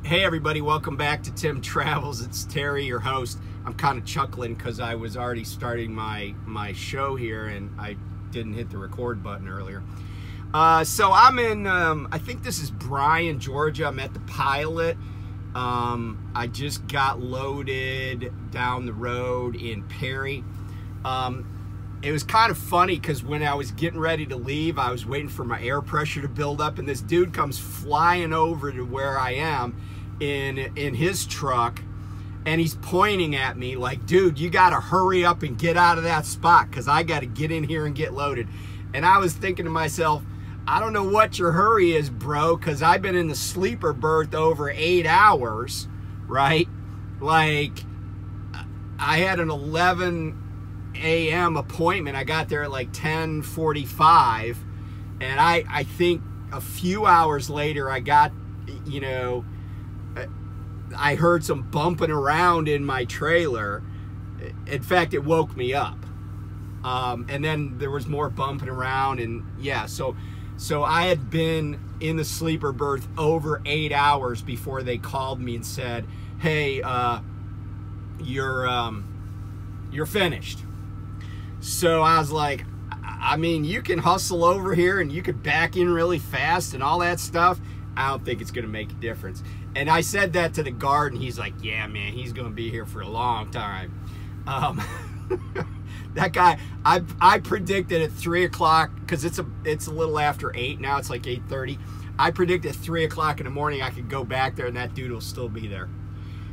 Hey everybody, welcome back to Tim Travels. It's Terry, your host. I'm kind of chuckling because I was already starting my show here and I didn't hit the record button earlier. So I'm in, I think this is Bryan, Georgia. I'm at the Pilot. I just got loaded down the road in Perry. It was kind of funny because when I was getting ready to leave, I was waiting for my air pressure to build up, and this dude comes flying over to where I am in his truck, and he's pointing at me like, dude, you got to hurry up and get out of that spot because I got to get in here and get loaded. And I was thinking to myself, I don't know what your hurry is, bro, because I've been in the sleeper berth over 8 hours, right? Like, I had an 11 a.m. appointment. I got there at like 10:45, and I think a few hours later I got, you know, I heard some bumping around in my trailer. In fact, it woke me up. And then there was more bumping around, and yeah, so I had been in the sleeper berth over 8 hours before they called me and said, hey, you're finished. So I was like, I mean, you can hustle over here and you could back in really fast and all that stuff. I don't think it's going to make a difference. And I said that to the guard, and he's like, yeah, man, he's going to be here for a long time. That guy, I predicted at 3 o'clock, because it's a little after 8 now. It's like 8:30. I predicted at 3 o'clock in the morning I could go back there and that dude will still be there.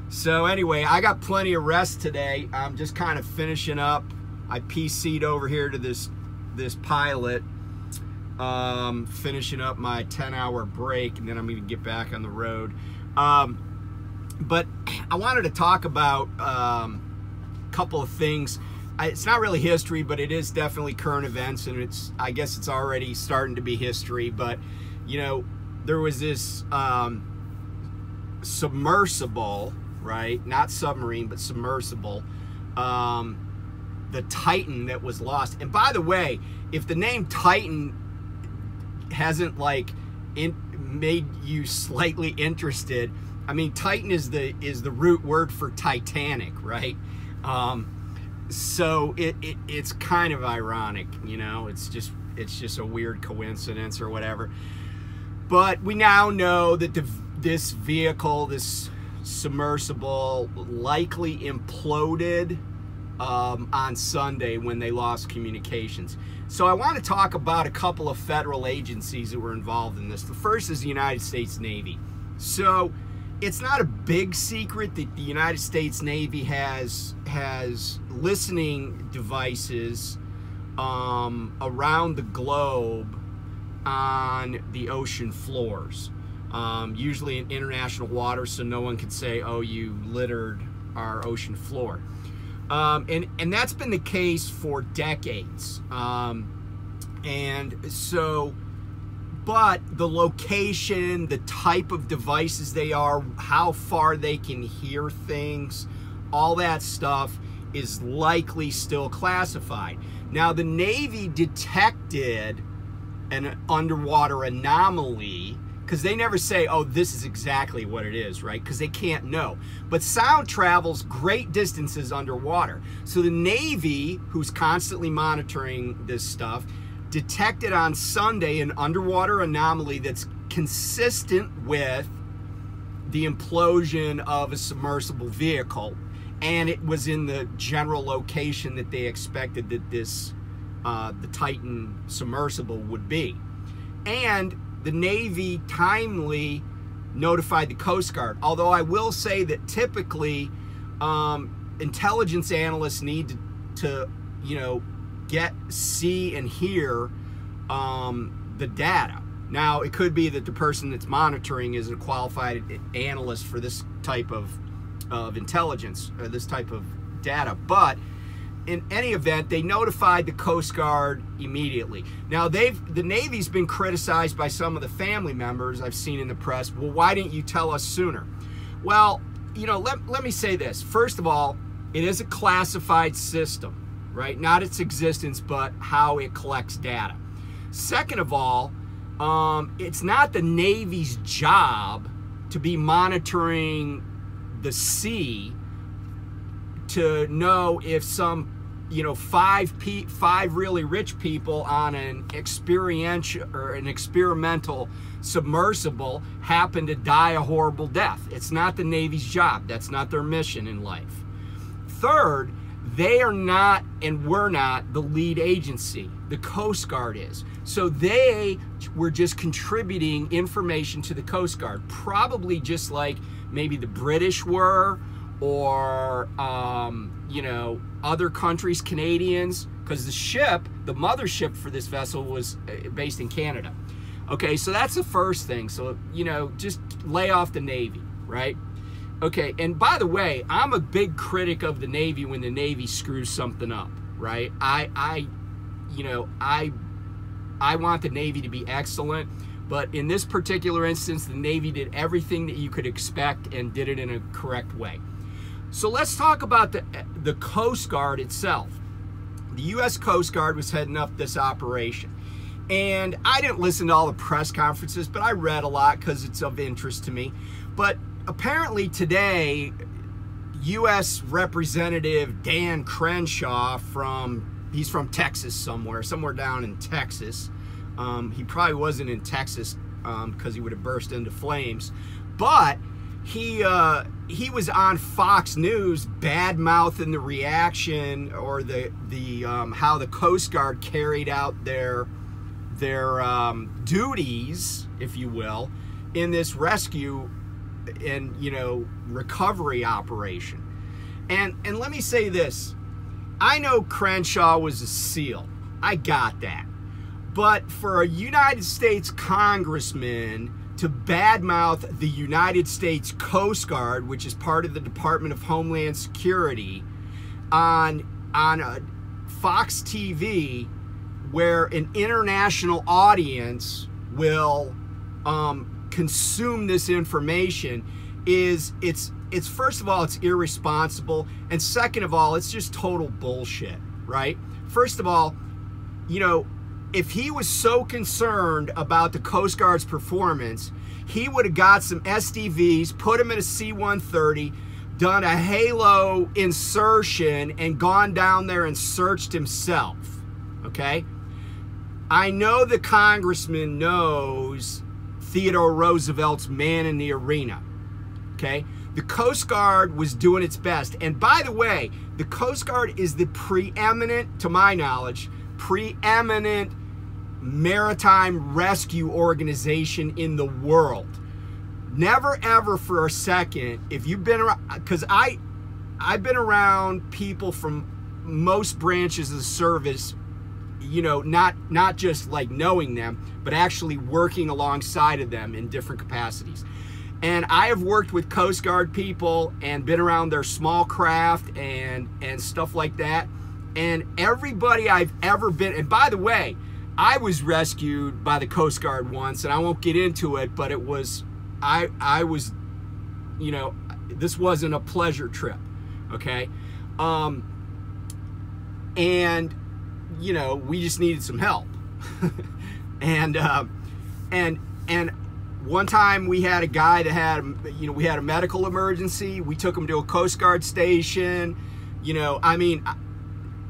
So anyway, I got plenty of rest today. I'm just kind of finishing up. I PC'd over here to this Pilot, finishing up my 10-hour break, and then I'm going to get back on the road. But I wanted to talk about a couple of things. It's not really history, but it is definitely current events, and I guess it's already starting to be history. But you know, there was this submersible, right? Not submarine, but submersible. The Titan that was lost. And by the way, if the name Titan hasn't like made you slightly interested, I mean, Titan is the root word for Titanic, right? So it's kind of ironic, you know. It's just a weird coincidence or whatever. But we now know that this vehicle, this submersible, likely imploded on Sunday when they lost communications. So I want to talk about a couple of federal agencies that were involved in this. The first is the United States Navy. So it's not a big secret that the United States Navy has listening devices around the globe on the ocean floors, usually in international waters, so no one could say, oh, you littered our ocean floor. And that's been the case for decades. And so, but the location, the type of devices they are, how far they can hear things, all that stuff is likely still classified. Now, the Navy detected an underwater anomaly, because they never say, oh, this is exactly what it is, right? Because they can't know. But sound travels great distances underwater. So the Navy, who's constantly monitoring this stuff, detected on Sunday an underwater anomaly that's consistent with the implosion of a submersible vehicle. And it was in the general location that they expected that this, the Titan submersible would be. And the Navy timely notified the Coast Guard. Although I will say that typically intelligence analysts need to you know, see and hear the data. Now, it could be that the person that's monitoring is a qualified analyst for this type of intelligence, or this type of data, but in any event, they notified the Coast Guard immediately. Now, the Navy's been criticized by some of the family members I've seen in the press. Well, why didn't you tell us sooner? Well, you know, let me say this. First of all, it is a classified system, right? Not its existence, but how it collects data. Second of all, it's not the Navy's job to be monitoring the sea to know if some, you know, five really rich people on an experimental submersible happen to die a horrible death. It's not the Navy's job. That's not their mission in life. Third, they are not, and we're not, the lead agency. The Coast Guard is. So they were just contributing information to the Coast Guard, probably just like maybe the British were, or you know, other countries, Canadians, because the ship, the mothership for this vessel was based in Canada. Okay, so that's the first thing. So, you know, just lay off the Navy, right? Okay, and by the way, I'm a big critic of the Navy when the Navy screws something up, right? I want the Navy to be excellent, but in this particular instance, the Navy did everything that you could expect and did it in a correct way. So let's talk about the Coast Guard itself. The U.S. Coast Guard was heading up this operation. And I didn't listen to all the press conferences, but I read a lot because it's of interest to me. But apparently today, U.S. Representative Dan Crenshaw he's from Texas somewhere down in Texas. He probably wasn't in Texas because he would have burst into flames. But he was on Fox News bad-mouthing the reaction, or the how the Coast Guard carried out their duties, if you will, in this rescue and, you know, recovery operation. And let me say this. I know Crenshaw was a SEAL. I got that. But for a United States congressman to badmouth the United States Coast Guard, which is part of the Department of Homeland Security, on a Fox TV, where an international audience will consume this information, it's first of all, it's irresponsible, and second of all, it's just total bullshit, right? First of all, you know, if he was so concerned about the Coast Guard's performance, he would have got some SDVs, put them in a C-130, done a halo insertion, and gone down there and searched himself, okay? I know the congressman knows Theodore Roosevelt's Man in the Arena, okay? The Coast Guard was doing its best. And by the way, the Coast Guard is the preeminent, to my knowledge, preeminent maritime rescue organization in the world. Never ever for a second, if you've been around, because I've been around people from most branches of the service, you know, not just like knowing them, but actually working alongside of them in different capacities. And I have worked with Coast Guard people and been around their small craft and stuff like that. And everybody I've ever been, and by the way, I was rescued by the Coast Guard once, and I won't get into it, but it was, I was, you know, this wasn't a pleasure trip, okay? And, you know, we just needed some help. and one time we had a guy that had, you know, we had a medical emergency. We took him to a Coast Guard station. You know, I mean,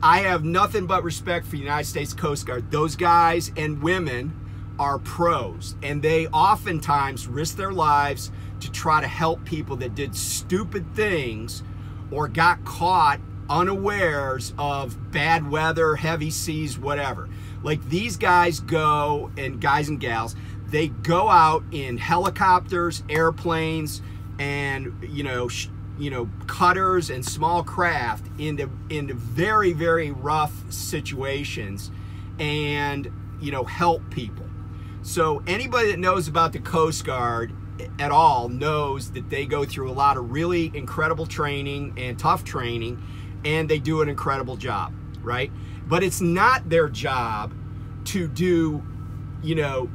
I have nothing but respect for the United States Coast Guard. Those guys and women are pros, and they oftentimes risk their lives to try to help people that did stupid things or got caught unawares of bad weather, heavy seas, whatever. Like these guys go, and guys and gals, they go out in helicopters, airplanes, and you know, cutters and small craft into very, very rough situations, and you know, help people. So anybody that knows about the Coast Guard at all knows that they go through a lot of really incredible training and tough training, and they do an incredible job, right? But it's not their job to do, you know,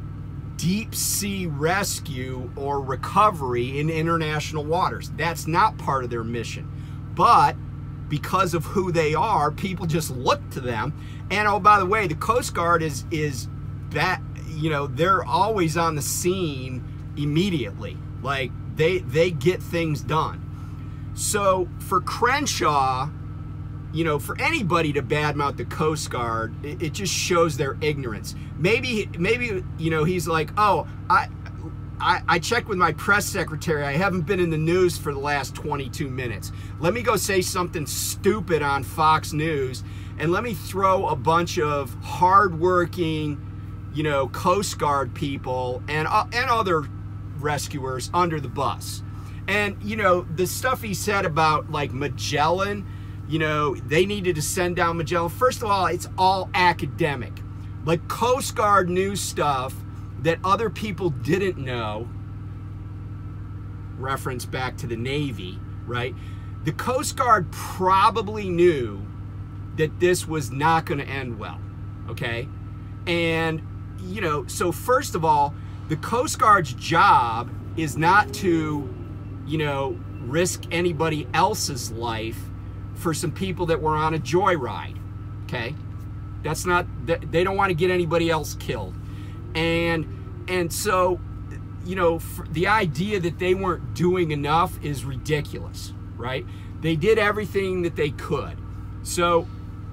deep sea rescue or recovery in international waters. That's not part of their mission. But because of who they are, people just look to them. And oh, by the way, the Coast Guard is that, you know, they're always on the scene immediately. Like they get things done. So for Crenshaw, you know, for anybody to badmouth the Coast Guard, it just shows their ignorance. Maybe you know, he's like, oh, I checked with my press secretary. I haven't been in the news for the last 22 minutes. Let me go say something stupid on Fox News, and let me throw a bunch of hardworking, you know, Coast Guard people and other rescuers under the bus. And, you know, the stuff he said about, like, Magellan, you know, they needed to send down Magellan. First of all, it's all academic. Like, Coast Guard knew stuff that other people didn't know. Reference back to the Navy, right? The Coast Guard probably knew that this was not going to end well, okay? And, you know, so first of all, the Coast Guard's job is not to, you know, risk anybody else's life for some people that were on a joyride, okay? That's not, they don't want to get anybody else killed. And so, you know, the idea that they weren't doing enough is ridiculous, right? They did everything that they could. So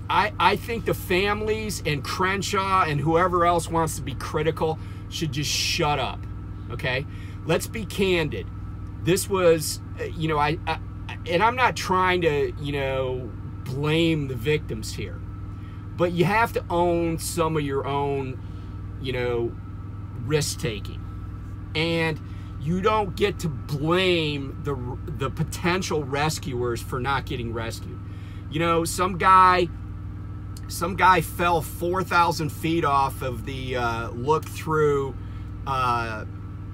I think the families and Crenshaw and whoever else wants to be critical should just shut up, okay? Let's be candid. This was, you know, and I'm not trying to, you know, blame the victims here, but you have to own some of your own, you know, risk-taking. And you don't get to blame the potential rescuers for not getting rescued. You know, some guy fell 4,000 feet off of the look-through,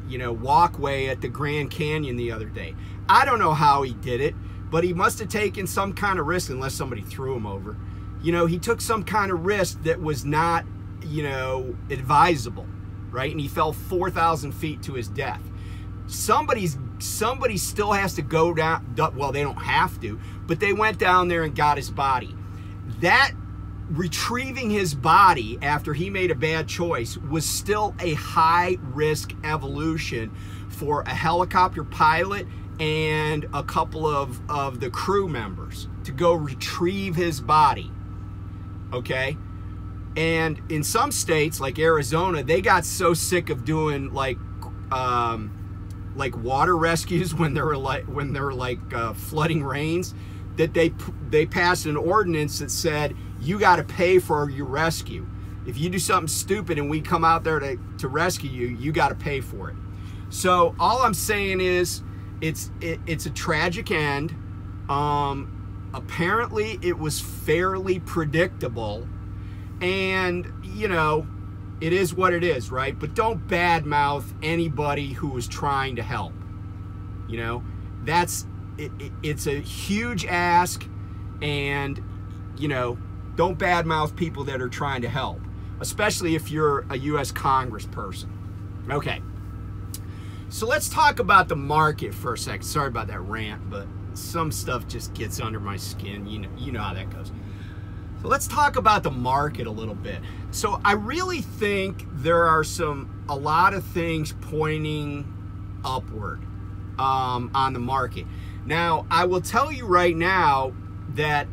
you know, walkway at the Grand Canyon the other day. I don't know how he did it, but he must have taken some kind of risk, unless somebody threw him over. You know, he took some kind of risk that was not, you know, advisable, right? And he fell 4,000 feet to his death. Somebody still has to go down, well, they don't have to, but they went down there and got his body. That retrieving his body after he made a bad choice was still a high-risk evolution for a helicopter pilot and a couple of the crew members to go retrieve his body, okay? And in some states, like Arizona, they got so sick of doing like water rescues when there were flooding rains, that they passed an ordinance that said you got to pay for your rescue. If you do something stupid and we come out there to rescue you, you got to pay for it. So all I'm saying is it's a tragic end. Apparently it was fairly predictable, and you know, it is what it is, right? But don't badmouth anybody who is trying to help. You know, it's a huge ask, and you know, don't badmouth people that are trying to help, especially if you're a U.S. Congressperson. Okay, so let's talk about the market for a second. Sorry about that rant, but some stuff just gets under my skin. You know how that goes. So let's talk about the market a little bit. So I really think there are a lot of things pointing upward on the market. Now, I will tell you right now that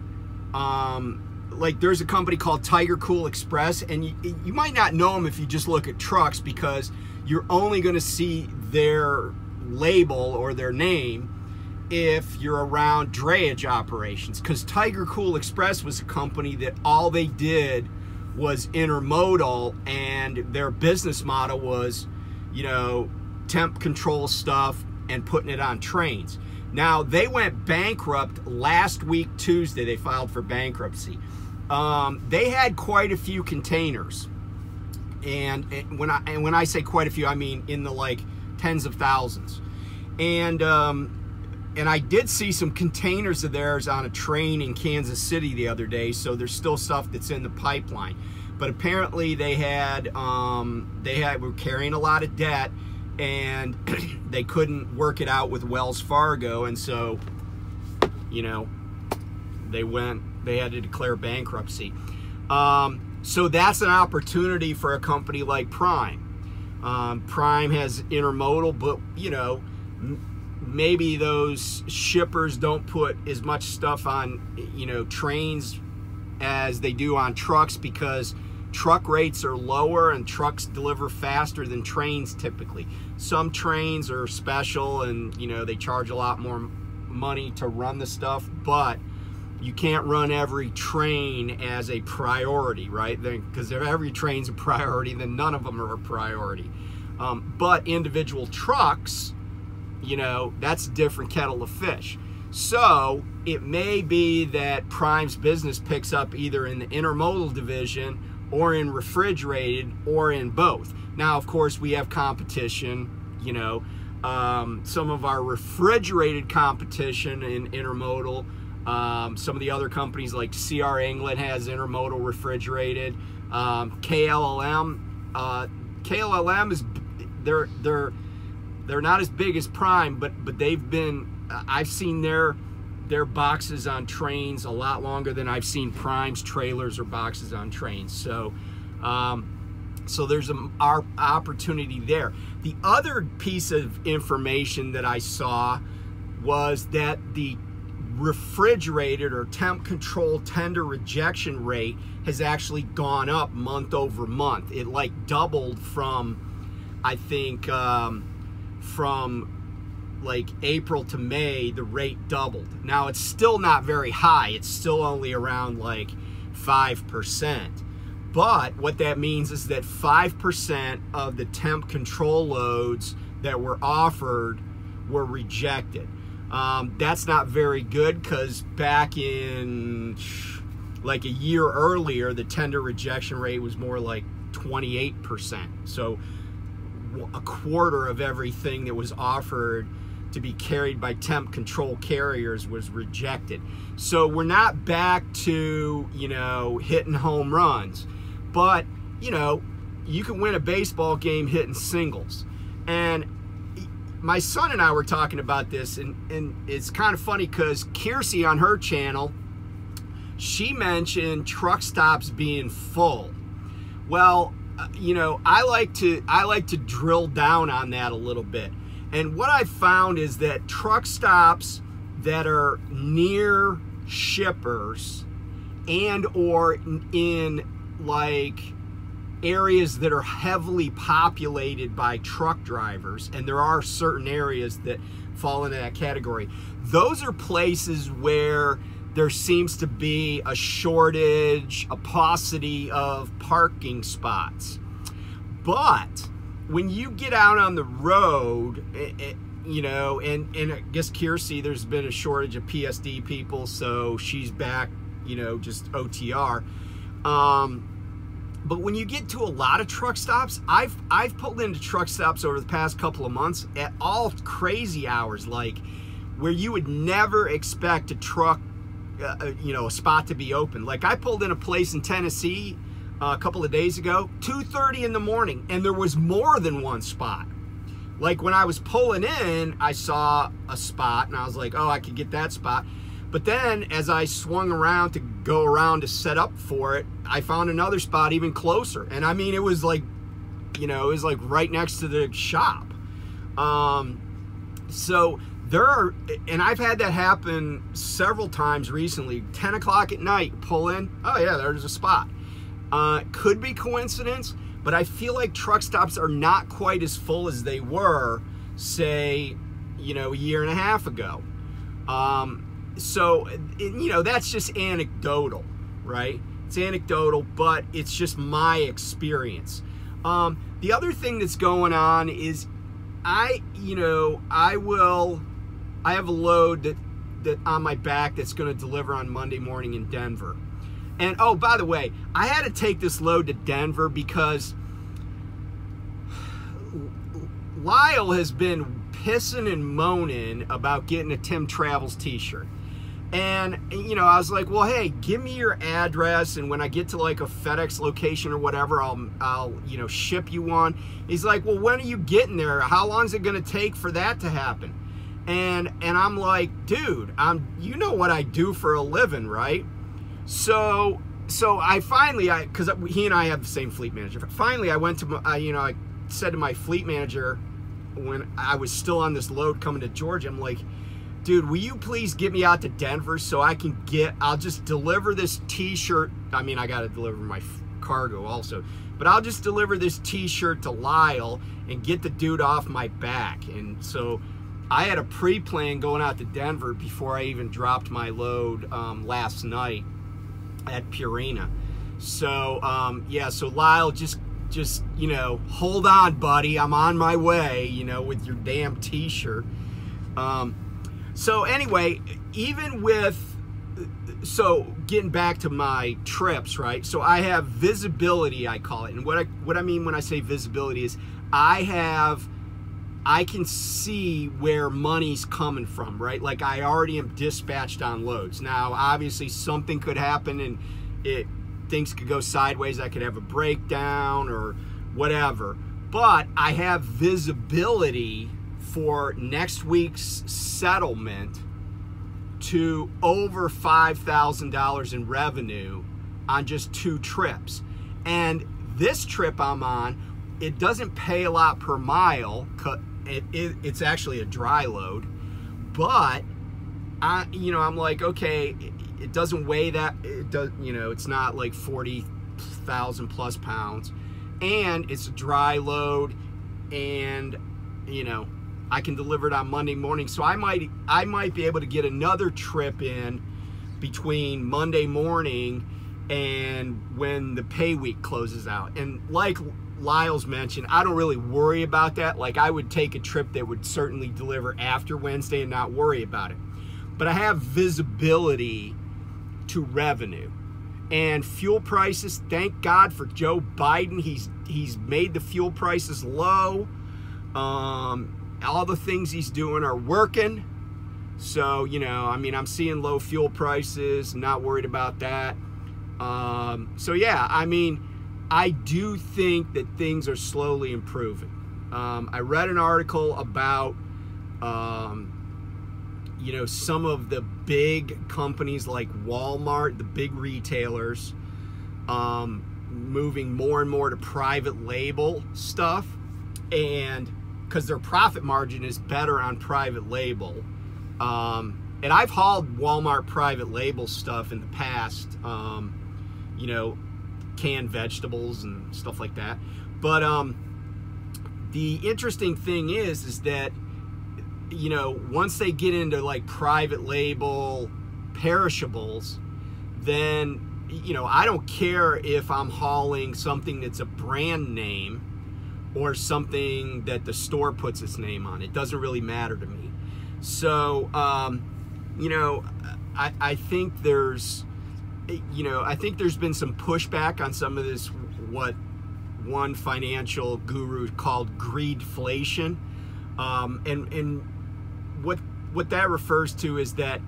like there's a company called Tiger Cool Express, and you might not know them if you just look at trucks, because you're only going to see their label or their name if you're around drayage operations, because Tiger Cool Express was a company that all they did was intermodal, and their business model was, you know, temp control stuff and putting it on trains. Now, they went bankrupt last week, Tuesday. They filed for bankruptcy. They had quite a few containers, and when I say quite a few, I mean in the like tens of thousands. And I did see some containers of theirs on a train in Kansas City the other day, so there's still stuff that's in the pipeline. But apparently they were carrying a lot of debt, and they couldn't work it out with Wells Fargo, and so, you know, they had to declare bankruptcy. So that's an opportunity for a company like Prime. Prime has intermodal, but you know, maybe those shippers don't put as much stuff on, you know, trains as they do on trucks, because truck rates are lower and trucks deliver faster than trains typically. Some trains are special and, you know, they charge a lot more money to run the stuff, but you can't run every train as a priority, right? Because if every train's a priority, then none of them are a priority. But individual trucks, you know, that's a different kettle of fish. So it may be that Prime's business picks up either in the intermodal division or in refrigerated or in both. Now, of course, we have competition, you know, some of our refrigerated competition in intermodal, some of the other companies like CR England has intermodal refrigerated, KLLM is, they're not as big as Prime, but they've been, I've seen their boxes on trains a lot longer than I've seen Prime's trailers or boxes on trains. So so there's our opportunity there. The other piece of information that I saw was that the refrigerated or temp control tender rejection rate has actually gone up month over month. It like doubled from, I think, from like April to May, the rate doubled. Now it's still not very high. It's still only around like 5%. But what that means is that 5% of the temp control loads that were offered were rejected. That's not very good, because back in like a year earlier, the tender rejection rate was more like 28%. So a quarter of everything that was offered to be carried by temp control carriers was rejected. So we're not back to, you know, hitting home runs, but, you know, you can win a baseball game hitting singles. And my son and I were talking about this, and it's kind of funny because Kiersey on her channel, she mentioned truck stops being full. Well, you know, I like to drill down on that a little bit. And what I found is that truck stops that are near shippers and or in like areas that are heavily populated by truck drivers, and there are certain areas that fall into that category, those are places where there seems to be a shortage, a paucity of parking spots. But when you get out on the road, you know, and I guess Kiersey, there's been a shortage of PSD people, so she's back, you know, just OTR. But when you get to a lot of truck stops, I've pulled into truck stops over the past couple of months at all crazy hours, like where you would never expect a truck, you know, a spot to be open. Like I pulled in a place in Tennessee a couple of days ago, 2:30 in the morning, and there was more than one spot. Like when I was pulling in, I saw a spot and I was like, oh, I could get that spot. But then as I swung around to go around to set up for it, I found another spot even closer. And I mean, it was like, you know, it was like right next to the shop. So there are, and I've had that happen several times recently. 10 o'clock at night, pull in, oh yeah, there's a spot. Could be coincidence, but I feel like truck stops are not quite as full as they were, say, you know, a year and a half ago. So, you know, that's just anecdotal, right? It's anecdotal, but it's just my experience. The other thing that's going on is I have a load that on my back that's going to deliver on Monday morning in Denver. And oh, by the way, I had to take this load to Denver because Lyle has been pissing and moaning about getting a Tim Travels t-shirt. And, you know, I was like, well, hey, give me your address, and when I get to like a FedEx location or whatever, I'll you know, ship you one. He's like, well, when are you getting there? How long is it going to take for that to happen? And I'm like, dude, you know what I do for a living, right? So I finally, because he and I have the same fleet manager. Finally, I went to, you know, I said to my fleet manager, when I was still on this load coming to Georgia, I'm like, dude, will you please get me out to Denver so I can I'll just deliver this t-shirt. I mean, I got to deliver my cargo also, but I'll just deliver this t-shirt to Lyle and get the dude off my back. And so I had a pre-plan going out to Denver before I even dropped my load last night at Purina. So yeah, so Lyle, just you know, hold on, buddy, I'm on my way, you know, with your damn t-shirt. So anyway, even with, so getting back to my trips, right? So I have visibility, I call it. And what I mean when I say visibility is I can see where money's coming from, right? Like I already am dispatched on loads. Now, obviously something could happen and things could go sideways. I could have a breakdown or whatever, but I have visibility for next week's settlement to over $5,000 in revenue on just 2 trips. And this trip I'm on, it doesn't pay a lot per mile. It's actually a dry load, but I'm like, okay, it doesn't weigh that. It does, you know, it's not like 40,000 plus pounds, and it's a dry load, and you know, I can deliver it on Monday morning. So I might be able to get another trip in between Monday morning and when the pay week closes out. And like Lyle's mentioned, I don't really worry about that. Like I would take a trip that would certainly deliver after Wednesday and not worry about it. But I have visibility to revenue. And fuel prices, thank God for Joe Biden. He's made the fuel prices low. All the things he's doing are working. So, you know, I mean, I'm seeing low fuel prices, not worried about that. So yeah, I mean, I do think that things are slowly improving. I read an article about, you know, some of the big companies like Walmart, the big retailers, moving more and more to private label stuff, and because their profit margin is better on private label. And I've hauled Walmart private label stuff in the past, you know, canned vegetables and stuff like that. But the interesting thing is that, you know, once they get into like private label perishables, then, you know, I don't care if I'm hauling something that's a brand name or something that the store puts its name on. It doesn't really matter to me. So, you know, I think there's, you know, I think there's been some pushback on some of this, what one financial guru called greedflation. And what that refers to is that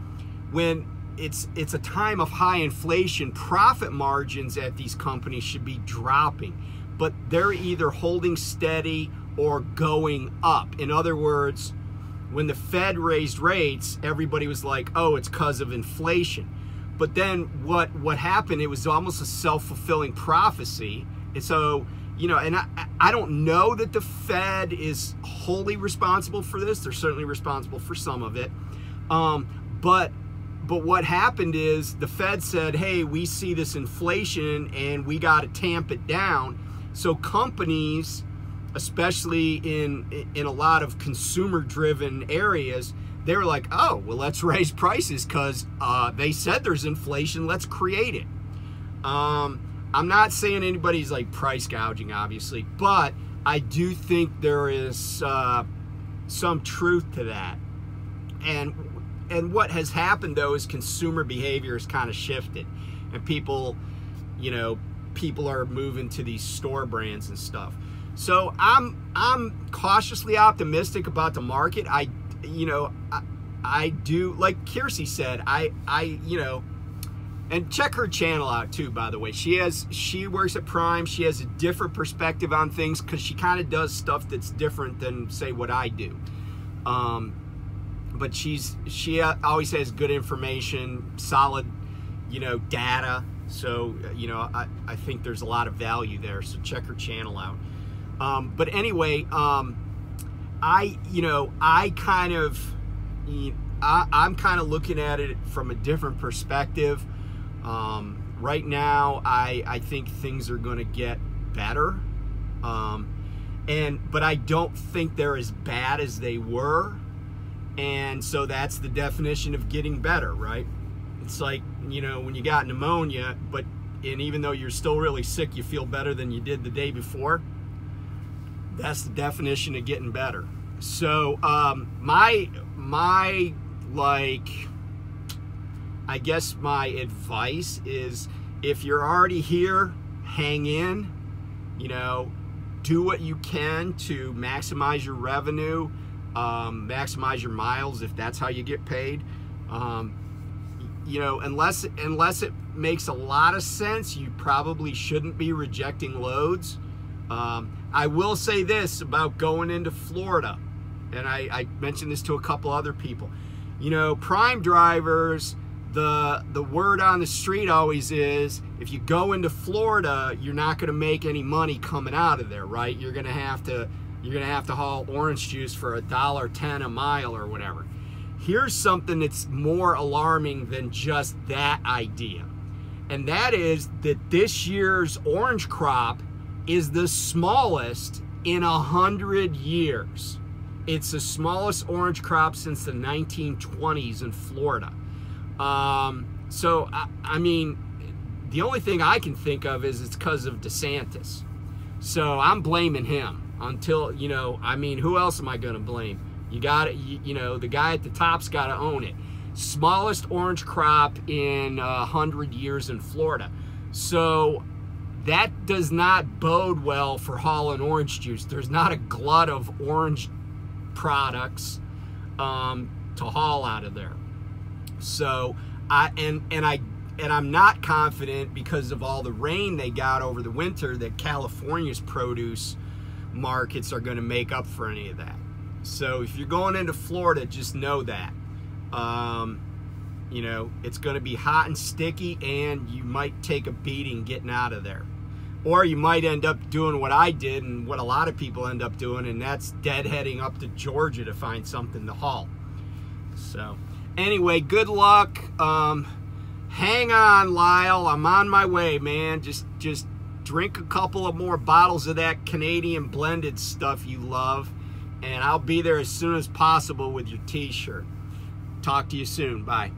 when it's a time of high inflation, profit margins at these companies should be dropping, but they're either holding steady or going up. In other words, when the Fed raised rates, everybody was like, oh, it's because of inflation. But then what happened, it was almost a self-fulfilling prophecy. And so, you know, and I don't know that the Fed is wholly responsible for this. They're certainly responsible for some of it. But what happened is the Fed said, hey, we see this inflation and we got to tamp it down. So companies, especially in a lot of consumer-driven areas, they were like, oh, well, let's raise prices because they said there's inflation. Let's create it. I'm not saying anybody's like price gouging, obviously, but I do think there is some truth to that. And what has happened, though, is consumer behavior has kind of shifted. And people, you know, people are moving to these store brands and stuff. So I'm cautiously optimistic about the market. I do, like Kiersey said, you know, and check her channel out too, by the way. She works at Prime. She has a different perspective on things because she kind of does stuff that's different than, say, what I do. But she always has good information, solid, you know, data. So, you know, I think there's a lot of value there. So check her channel out. But anyway, I'm kind of looking at it from a different perspective. Right now, I think things are going to get better, but I don't think they're as bad as they were, and so that's the definition of getting better, right? It's like, when you got pneumonia, and even though you're still really sick, you feel better than you did the day before. That's the definition of getting better. So I guess my advice is, if you're already here, hang in, do what you can to maximize your revenue, maximize your miles if that's how you get paid. Unless it makes a lot of sense, you probably shouldn't be rejecting loads. I will say this about going into Florida, and I mentioned this to a couple other people. Prime drivers, the word on the street always is, if you go into Florida, you're not going to make any money coming out of there, right? You're going to have to haul orange juice for $1.10 a mile or whatever. Here's something that's more alarming than just that idea, and that is that this year's orange crop is the smallest in 100 years. It's the smallest orange crop since the 1920s in Florida. So, I mean, the only thing I can think of is it's because of DeSantis. So I'm blaming him until, who else am I going to blame? You got it, the guy at the top's got to own it. Smallest orange crop in 100 years in Florida. So that does not bode well for hauling orange juice. There's not a glut of orange products to haul out of there. So I'm not confident, because of all the rain they got over the winter, that California's produce markets are going to make up for any of that. So if you're going into Florida, just know that it's going to be hot and sticky, and you might take a beating getting out of there. Or you might end up doing what I did and what a lot of people end up doing, and that's deadheading up to Georgia to find something to haul. So anyway, good luck. Hang on, Lyle. I'm on my way, man. Just drink a couple of more bottles of that Canadian blended stuff you love, and I'll be there as soon as possible with your t-shirt. Talk to you soon. Bye.